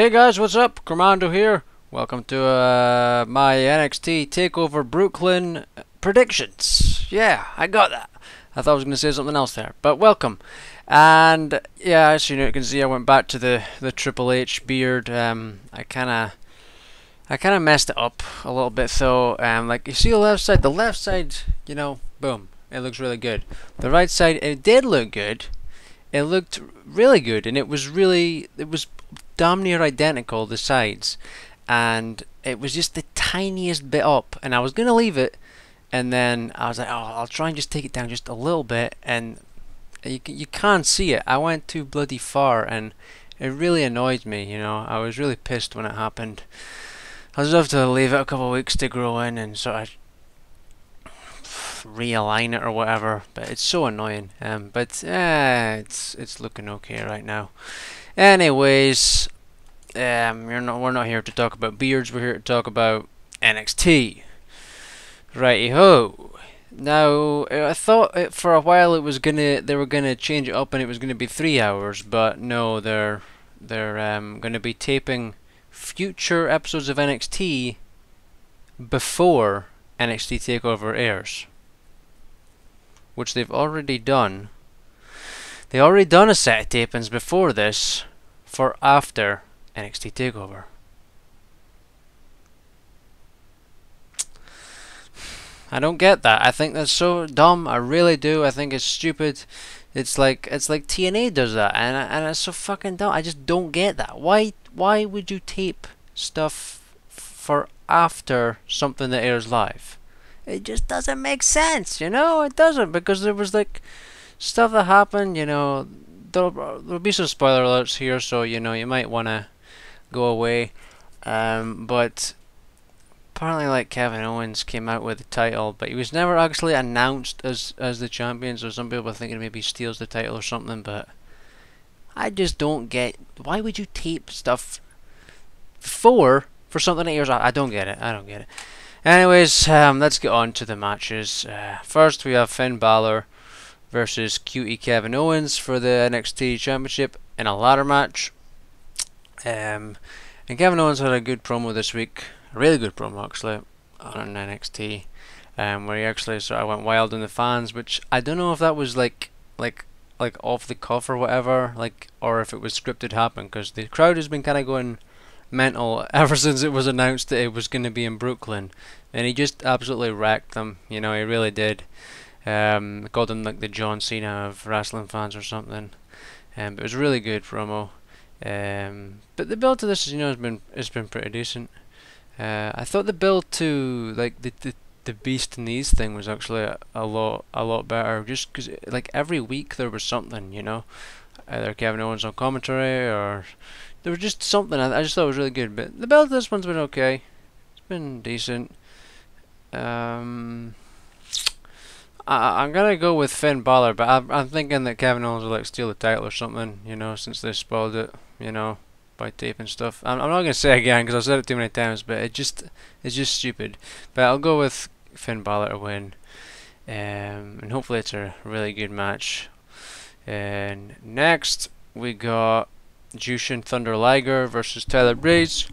Hey guys, what's up? Commando here. Welcome to my NXT TakeOver Brooklyn predictions. Yeah, I got that. I thought I was going to say something else there, but welcome. And yeah, as you can see, I went back to the Triple H beard. I kind of messed it up a little bit though. Like you see the left side, boom, it looks really good. The right side, it did look good. It looked really good, and it was damn near identical, the sides, and it was just the tiniest bit up, and I was gonna leave it, and then I was like, oh, I'll try and just take it down just a little bit, and you can't see it. I went too bloody far, and it really annoyed me. I was really pissed when it happened. I was have to leave it a couple of weeks to grow in and sort of realign it or whatever, but it's so annoying. But it's looking okay right now. Anyways, we're not here to talk about beards. We're here to talk about NXT. Righty ho. Now I thought for a while they were gonna change it up and it was gonna be 3 hours, but no, they're gonna be taping future episodes of NXT before NXT TakeOver airs, which they've already done. They already done a set of tapings before this for after NXT TakeOver. I don't get that. I think that's so dumb. I really do. I think it's stupid. It's like TNA does that, and it's so fucking dumb. I just don't get that. Why would you tape stuff for after something that airs live? It just doesn't make sense, It doesn't, because there was like stuff that happened, there'll be some spoiler alerts here, so you might want to go away. But apparently, like, Kevin Owens came out with the title, but he was never actually announced as the champion, so some people are thinking maybe he steals the title or something, but I just don't get, why would you tape stuff for something that airs? I don't get it. Anyways, let's get on to the matches. First, we have Finn Balor versus Cutie Kevin Owens for the NXT Championship in a ladder match. And Kevin Owens had a good promo this week, a really good promo actually, on NXT, where he actually sort of went wild on the fans, which I don't know if that was like off the cuff or whatever, or if it was scripted happen, because the crowd has been kind of going mental ever since it was announced that it was going to be in Brooklyn, and he just absolutely wrecked them. He really did. Called him like the John Cena of wrestling fans or something. But it was a really good promo. But the build to this, has been pretty decent. I thought the build to like the Beast and These thing was actually a lot better. Just because like every week there was something, either Kevin Owens on commentary or there was just something. I just thought it was really good. But the build to this one's been okay. It's been decent. I'm gonna go with Finn Balor, but I'm thinking that Kevin Owens will like steal the title or something, since they spoiled it, by taping stuff. I'm not gonna say it again because I've said it too many times, but it's just stupid. But I'll go with Finn Balor to win, and hopefully it's a really good match. And next we got Jushin Thunder Liger versus Tyler Breeze.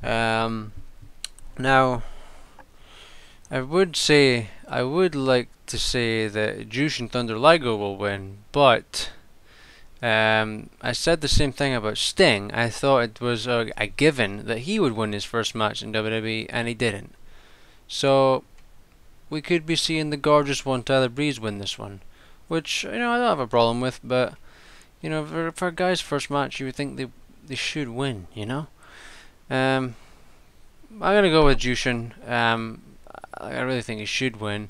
Now, I would like to say that Jushin Thunder Liger will win, but I said the same thing about Sting. I thought it was a given that he would win his first match in WWE, and he didn't. So we could be seeing the gorgeous one, Tyler Breeze, win this one, which I don't have a problem with. But for a guy's first match, you would think they should win. I'm gonna go with Jushin. I really think he should win.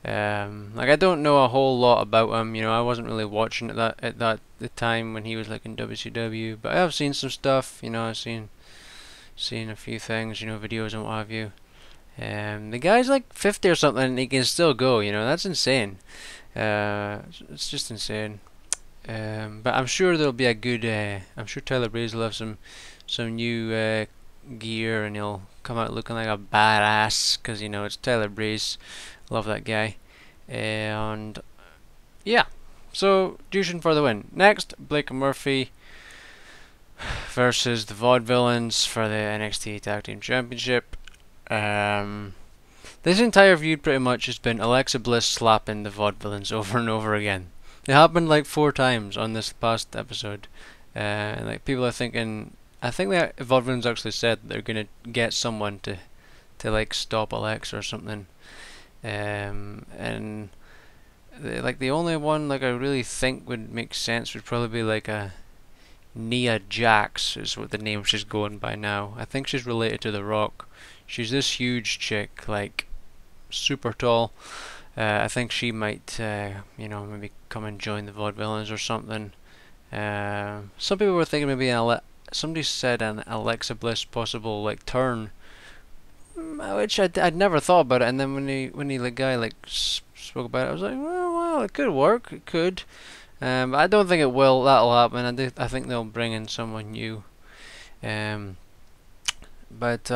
I don't know a whole lot about him. I wasn't really watching it at the time when he was like in WCW, but I have seen some stuff. I've seen a few things, videos and what have you. The guy's like 50 or something, and he can still go. That's insane. It's just insane. But I'm sure there'll be a good. I'm sure Tyler Breeze will have some new gear, and he'll come out looking like a badass because it's Tyler Breeze. Love that guy. And yeah, so Jushin for the win. Next, Blake Murphy versus the Vaudevillains for the NXT Tag Team Championship. This entire feud pretty much has been Alexa Bliss slapping the Vaudevillains over and over again. It happened like 4 times on this past episode. Like people are thinking, I think the Vaudevillains actually said they're gonna get someone to like stop Alexa or something. And like the only one like I really think would make sense would probably be like a Nia Jax is what the name she's going by now. I think she's related to The Rock. She's this huge chick, like super tall. I think she might, maybe come and join the Vaudevillains or something. Some people were thinking maybe somebody said an Alexa Bliss possible like turn, which I'd never thought about it. And then when the guy like spoke about it, I was like, well, it could work. It could. I don't think it will. That'll happen. I think they'll bring in someone new. But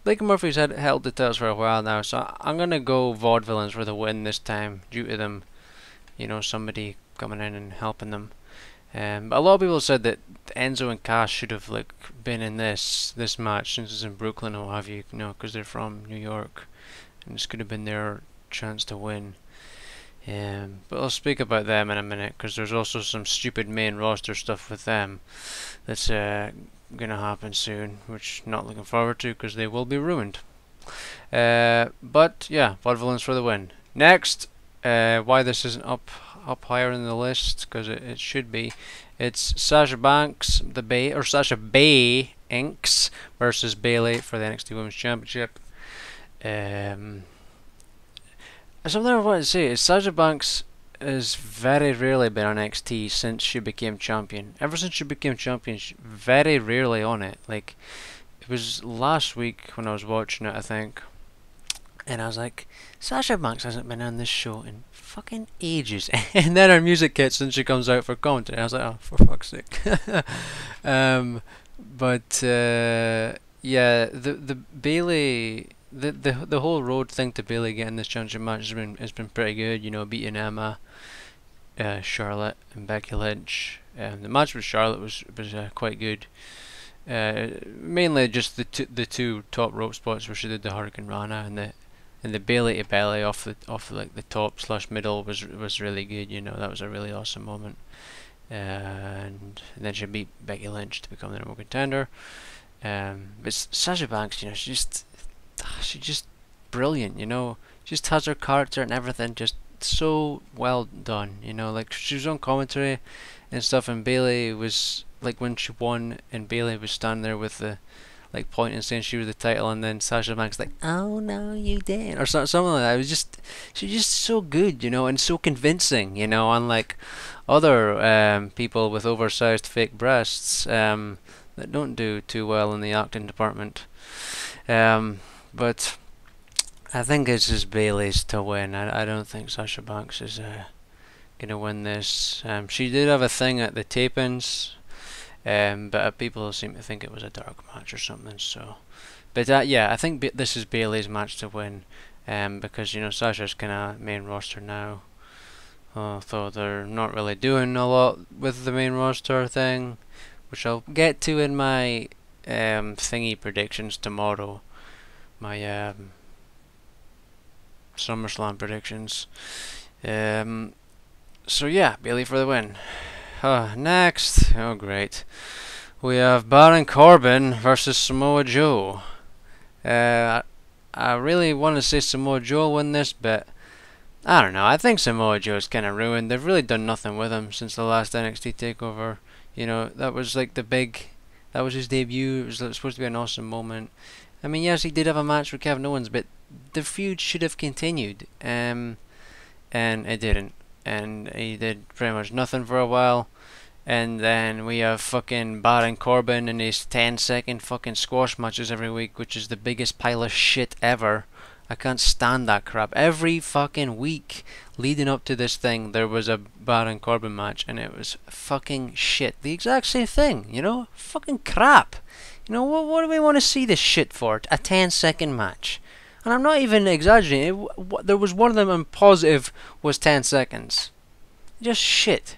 Blake Murphy's held the titles for a while now, so I'm gonna go Vaudevillains for the win this time, due to them, somebody coming in and helping them. But a lot of people said that Enzo and Cass should have like been in this match since it's in Brooklyn or what have you, because they're from New York, and this could have been their chance to win. But I'll speak about them in a minute, because there's also some stupid main roster stuff with them that's gonna happen soon, which not looking forward to because they will be ruined. But yeah, Vaudevillains for the win. Next, why this isn't up higher in the list, because it should be. It's Sasha Banks, Sasha Banks versus Bayley for the NXT Women's Championship. Something I wanted to say is Sasha Banks has very rarely been on NXT since she became champion. Ever since she became champion, she's very rarely on it. Like, it was last week when I was watching it, I think, and I was like, Sasha Banks hasn't been on this show in fucking ages. And then her music hits and she comes out for commentary. I was like, oh, for fuck's sake. Yeah, the Bayley. The whole road thing to Bayley getting this championship match has been pretty good. Beating Emma, Charlotte, and Becky Lynch. The match with Charlotte was quite good. Mainly just the two top rope spots where she did the Hurricane Rana, and the Bayley to belly off like the top / middle was really good. That was a really awesome moment. And then she beat Becky Lynch to become the number one contender. But Sasha Banks, she's just brilliant, just has her character and everything just so well done, like she was on commentary and stuff, and Bayley was like, when she won and Bayley was standing there with the like pointing saying she was the title, and then Sasha Banks like, oh no you didn't, or something like that. It was she's just so good, and so convincing, unlike other people with oversized fake breasts that don't do too well in the acting department. But I think it's just Bayley's to win. I don't think Sasha Banks is gonna win this. She did have a thing at the tapings, but people seem to think it was a dark match or something. So, but yeah, I think this is Bayley's match to win, because Sasha's kind of main roster now. Although they're not really doing a lot with the main roster thing, which I'll get to in my thingy predictions tomorrow. My SummerSlam predictions. So yeah, Bayley for the win. Next, oh great, we have Baron Corbin versus Samoa Joe. I really want to say Samoa Joe will win this, but I don't know. I think Samoa Joe's kind of ruined. They've really done nothing with him since the last NXT TakeOver. That was like that was his debut. It was supposed to be an awesome moment. I mean, yes, he did have a match with Kevin Owens, but the feud should have continued, and it didn't. And he did pretty much nothing for a while. And then we have fucking Baron Corbin in his 10-second fucking squash matches every week, which is the biggest pile of shit ever. I can't stand that crap. Every fucking week leading up to this thing, there was a Baron Corbin match, and it was fucking shit. The exact same thing, fucking crap. What do we want to see this shit for? A 10-second match. And I'm not even exaggerating. There was one of them, and positive was 10 seconds. Just shit.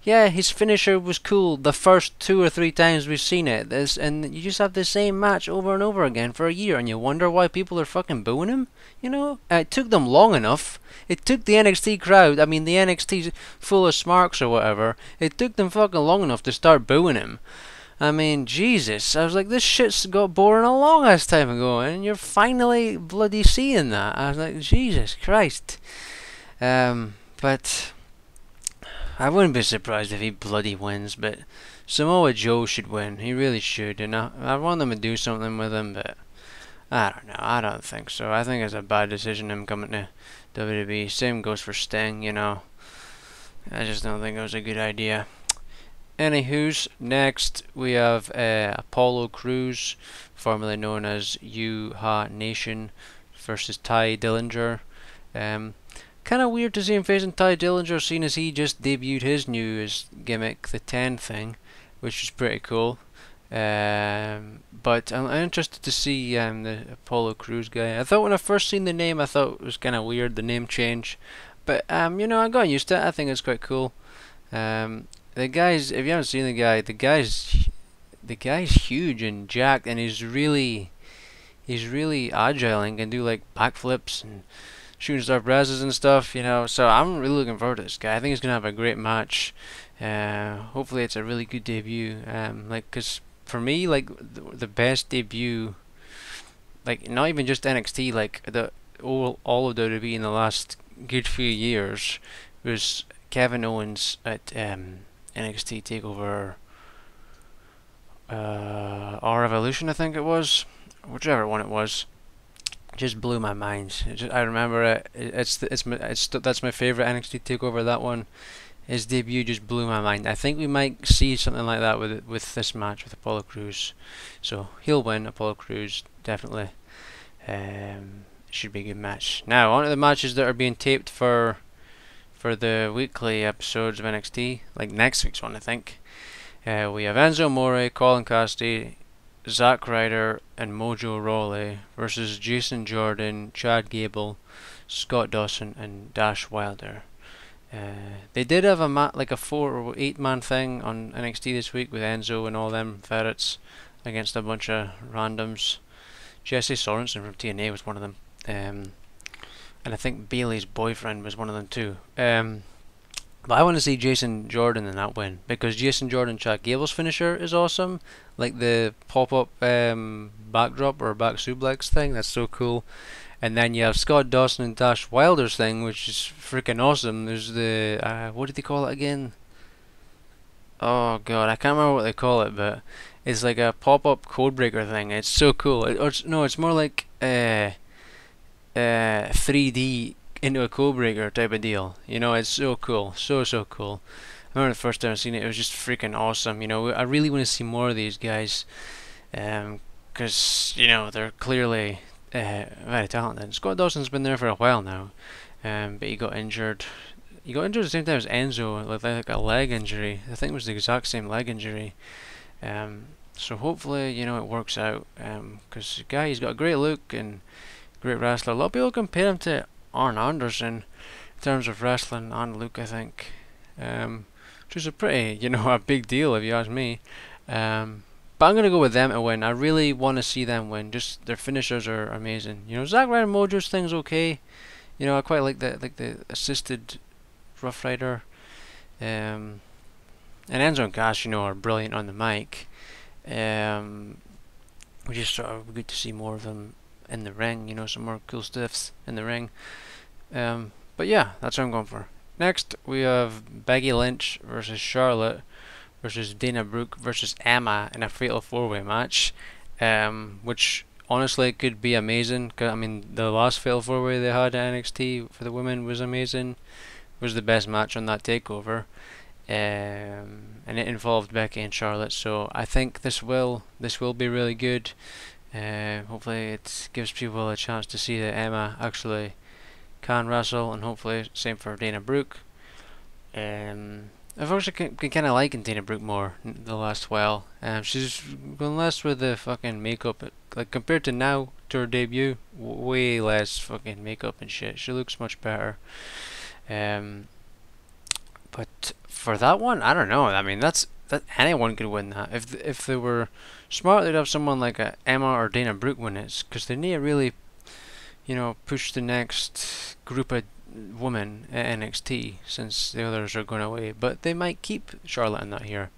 Yeah, his finisher was cool the first 2 or 3 times we've seen it. And you just have the same match over and over again for a year, and you wonder why people are fucking booing him. It took them long enough. It took the NXT crowd, I mean the NXT full of smarks or whatever. It took them fucking long enough to start booing him. I mean, Jesus. I was like, this shit's got boring a long ass time ago, and you're finally bloody seeing that. I was like, Jesus Christ. But I wouldn't be surprised if he bloody wins, but Samoa Joe should win. He really should, and I want them to do something with him, but I don't know. I don't think so. I think it's a bad decision him coming to WWE. Same goes for Sting, I just don't think it was a good idea. Anywho's, next we have Apollo Crews, formerly known as U-Ha Nation, versus Ty Dillinger. Kind of weird to see him facing Ty Dillinger, seeing as he just debuted his newest gimmick, the 10 thing, which is pretty cool. But I'm interested to see the Apollo Crews guy. I thought when I first seen the name, I thought it was kind of weird, the name change. But I got used to it. I think it's quite cool. The guy's, if you haven't seen the guy's huge and jacked, and he's really agile and can do like backflips and shooting star presses and stuff, So I'm really looking forward to this guy. I think he's gonna have a great match. Hopefully it's a really good debut. Cause for me, like the best debut, like not even just NXT, like all of WWE in the last good few years was Kevin Owens at NXT TakeOver R Evolution, I think it was, whichever one it was. Just blew my mind. I remember it. That's my favorite NXT TakeOver. That one, his debut just blew my mind. I think we might see something like that with this match with Apollo Crews. So he'll win. Apollo Crews definitely. Should be a good match. Now on to the matches that are being taped for the weekly episodes of NXT, like next week's one, I think. We have Enzo Amore, Colin Cassidy, Zack Ryder and Mojo Rawley versus Jason Jordan, Chad Gable, Scott Dawson and Dash Wilder. They did have a 4 or 8 man thing on NXT this week with Enzo and all them ferrets against a bunch of randoms. Jesse Sorensen from TNA was one of them. And I think Bayley's boyfriend was one of them too. But I want to see Jason Jordan in that win, because Jason Jordan Chad Gable's finisher is awesome. Like the pop-up backdrop or back suplex thing, that's so cool. And then you have Scott Dawson and Dash Wilder's thing, which is freaking awesome. There's the, what did they call it again? Oh god, I can't remember what they call it, but it's like a pop-up codebreaker thing. It's so cool. It's more like 3D into a codebreaker type of deal. It's so cool. So cool. I remember the first time I seen it, it was just freaking awesome. I really want to see more of these guys, because they're clearly very talented. Scott Dawson's been there for a while now, but he got injured. He got injured at the same time as Enzo, like a leg injury. I think it was the exact same leg injury. So hopefully, it works out. Because the guy, he's got a great look and great wrestler. A lot of people compare him to Arn Anderson in terms of wrestling and look, I think. Which is a pretty, a big deal if you ask me. But I'm going to go with them to win. I really want to see them win. Just their finishers are amazing. Zack Ryder Mojo's thing's okay. I quite like the assisted Rough Rider. And Enzo and Cass, are brilliant on the mic. We just sort of good to see more of them in the ring. Some more cool stuffs in the ring. But yeah, that's what I'm going for. Next, we have Becky Lynch versus Charlotte versus Dana Brooke versus Emma in a fatal 4-way match, which honestly could be amazing. 'Cause, I mean, the last fatal 4-way they had at NXT for the women was amazing. It was the best match on that takeover, and it involved Becky and Charlotte. So I think this will be really good. Hopefully it gives people a chance to see that Emma actually can wrestle, and hopefully same for Dana Brooke. I've also been kind of liking Dana Brooke more the last while. She's been less with the fucking makeup, like compared to now to her debut, way less fucking makeup and shit. She looks much better. But for that one, I don't know. I mean, that anyone could win that. If they were smart, they'd have someone like a Emma or Dana Brooke win it, because they need to really, push the next group of women at NXT since the others are going away. But they might keep Charlotte and that here,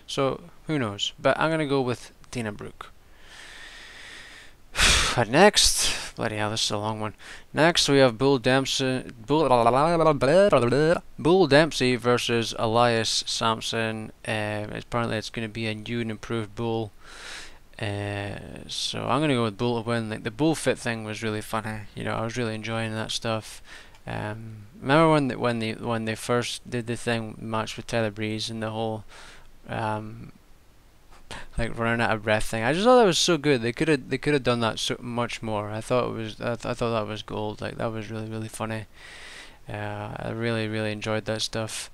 so who knows? But I'm gonna go with Dana Brooke. But next, bloody hell, this is a long one. Next, we have Bull Dempsey versus Elias Samson. Apparently, it's going to be a new and improved Bull. So I'm going to go with Bull to win. Like, the Bull fit thing was really funny. I was really enjoying that stuff. Remember when they first did the thing match with Tyler Breeze and the whole like running out of breath thing. I just thought that was so good. They could have done that so much more. I thought that was gold. Like, that was really funny. I really enjoyed that stuff,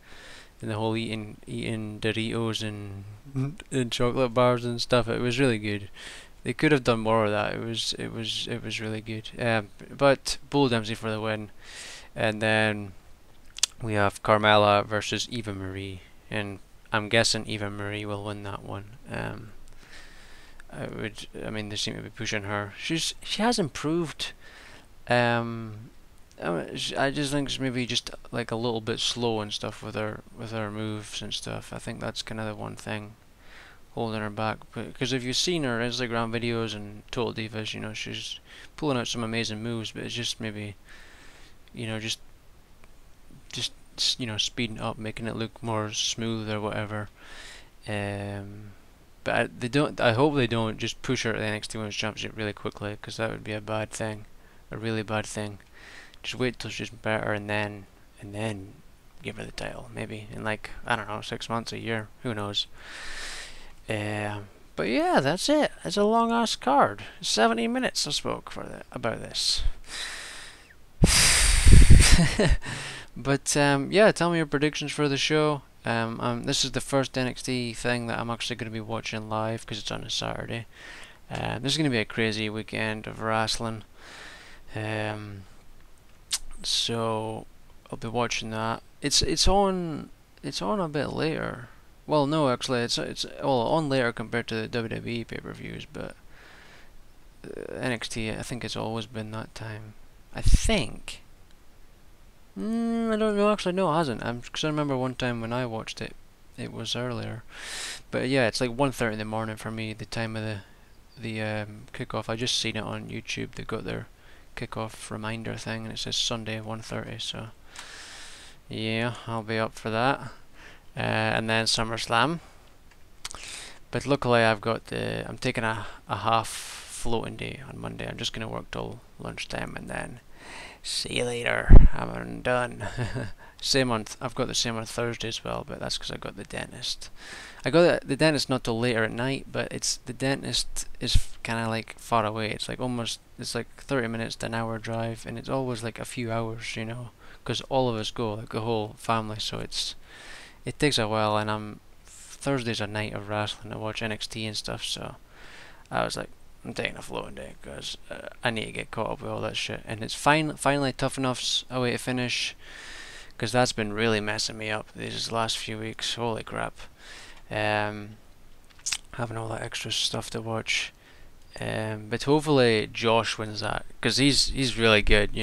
and the whole eating Doritos and chocolate bars and stuff. It was really good. They could have done more of that. It was really good. But Bull Dempsey for the win, and then we have Carmela versus Eva Marie, and I'm guessing Eva Marie will win that one. I mean, they seem to be pushing her. She has improved. I just think she's maybe just like a little bit slow and stuff with her moves and stuff. I think that's kind of the one thing holding her back. Because if you've seen her Instagram videos and Total Divas, she's pulling out some amazing moves, but it's just maybe, just speeding up, making it look more smooth or whatever. But I hope they don't just push her to the NXT Women's Championship really quickly, because that would be a bad thing, a really bad thing. Just wait till she's better and then give her the title, maybe in, like, I don't know, 6 months, a year, who knows. But yeah, that's it. It's a long ass card. 70 minutes I spoke about this. But yeah, tell me your predictions for the show. This is the first NXT thing that I'm actually going to be watching live, because it's on a Saturday. This is going to be a crazy weekend of wrestling. So I'll be watching that. It's on a bit later. Well, no, actually, it's on later compared to the WWE pay-per-views, but NXT, I think it's always been that time. I think. I don't know. Actually, no, it hasn't. Because I remember one time when I watched it, it was earlier. But yeah, it's like 1:30 in the morning for me, the time of the kickoff. I just seen it on YouTube. They've got their kickoff reminder thing, and it says Sunday 1:30. So yeah, I'll be up for that. And then SummerSlam. But luckily, I'm taking a half floating day on Monday. I'm just gonna work till lunchtime and then see you later. I'm done. I've got the same on Thursday as well, but that's because I got the dentist. I got the dentist not till later at night, but the dentist is kind of like far away. It's like 30 minutes to an hour drive, and it's always like a few hours, because all of us go, like the whole family. So it takes a while, and Thursday's a night of wrestling to watch NXT and stuff. So I was like, I'm taking a floating day, because I need to get caught up with all that shit. And it's finally Tough Enough's away to finish, because that's been really messing me up these last few weeks. Holy crap. Having all that extra stuff to watch. But hopefully Josh wins that, because he's really good,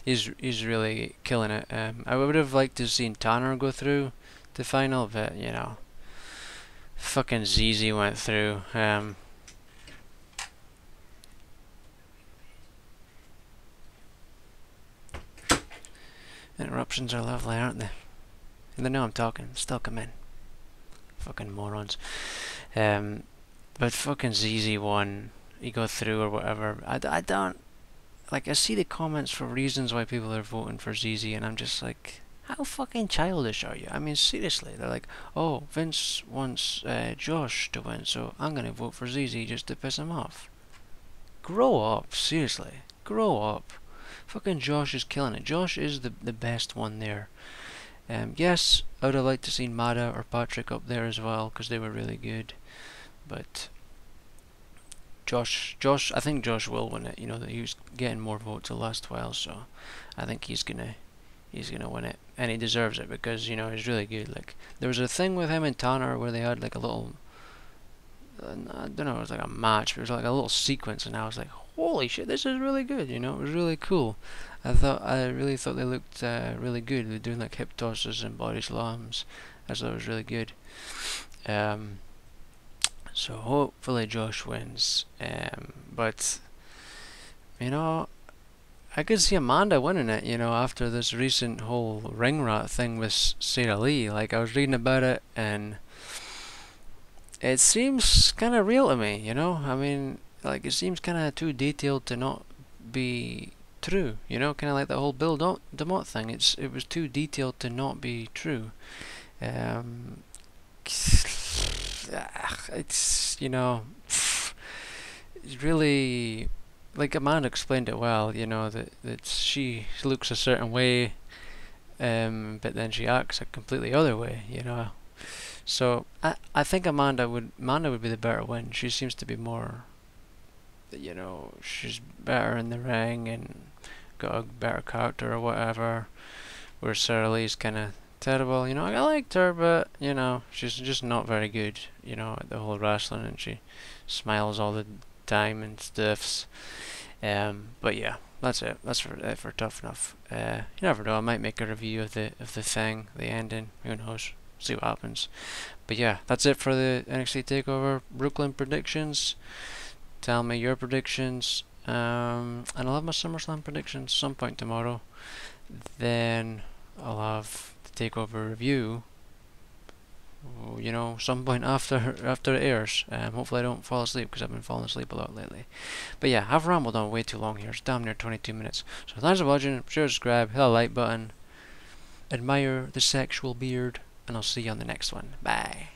He's really killing it. I would have liked to have seen Tanner go through the final, but, fucking ZZ went through. Interruptions are lovely, aren't they? And they know I'm talking, still come in. Fucking morons. But fucking ZZ won. He got through or whatever. I don't... Like, I see the comments for reasons why people are voting for ZZ, and I'm just like, how fucking childish are you? I mean, seriously. They're like, oh, Vince wants Josh to win, so I'm gonna vote for ZZ just to piss him off. Grow up, seriously. Grow up. Fucking Josh is killing it. Josh is the best one there. Yes, I would have liked to see Mada or Patrick up there as well, because they were really good. But Josh, I think Josh will win it. He was getting more votes the last while, so I think he's gonna he's gonna win it, and he deserves it because he's really good. Like there was a thing with him and Tanner where they had like a little, I don't know, it was like a match, but it was like a little sequence, and I was like, holy shit, this is really good. It was really cool. I really thought they looked really good. They're doing like hip tosses and body slams. I thought it was really good. So hopefully Josh wins. But I could see Amanda winning it, after this recent whole ring rat thing with Sarah Lee. Like, I was reading about it, and it seems kind of real to me, I mean, like, it seems kind of too detailed to not be true, kind of like the whole Bill DeMott thing. It was too detailed to not be true. It's, it's really, like Amanda explained it well, that she looks a certain way, but then she acts a completely other way, So I think Amanda would be the better win. She seems to be more, she's better in the ring and got a better character or whatever. Where Sarah Lee's kind of terrible. I liked her, but she's just not very good. At the whole wrestling, and she smiles all the time and stuffs. But yeah, that's it. That's it for Tough Enough. You never know. I might make a review of the thing, the ending. Who knows? See what happens. But yeah, that's it for the NXT TakeOver Brooklyn predictions. Tell me your predictions. And I'll have my SummerSlam predictions some point tomorrow. Then I'll have the TakeOver review. Some point after it airs. Hopefully I don't fall asleep, because I've been falling asleep a lot lately. But yeah, I've rambled on way too long here. It's damn near 22 minutes. So thanks for watching. Share, subscribe, hit the like button. Admire the sexual beard, and I'll see you on the next one. Bye.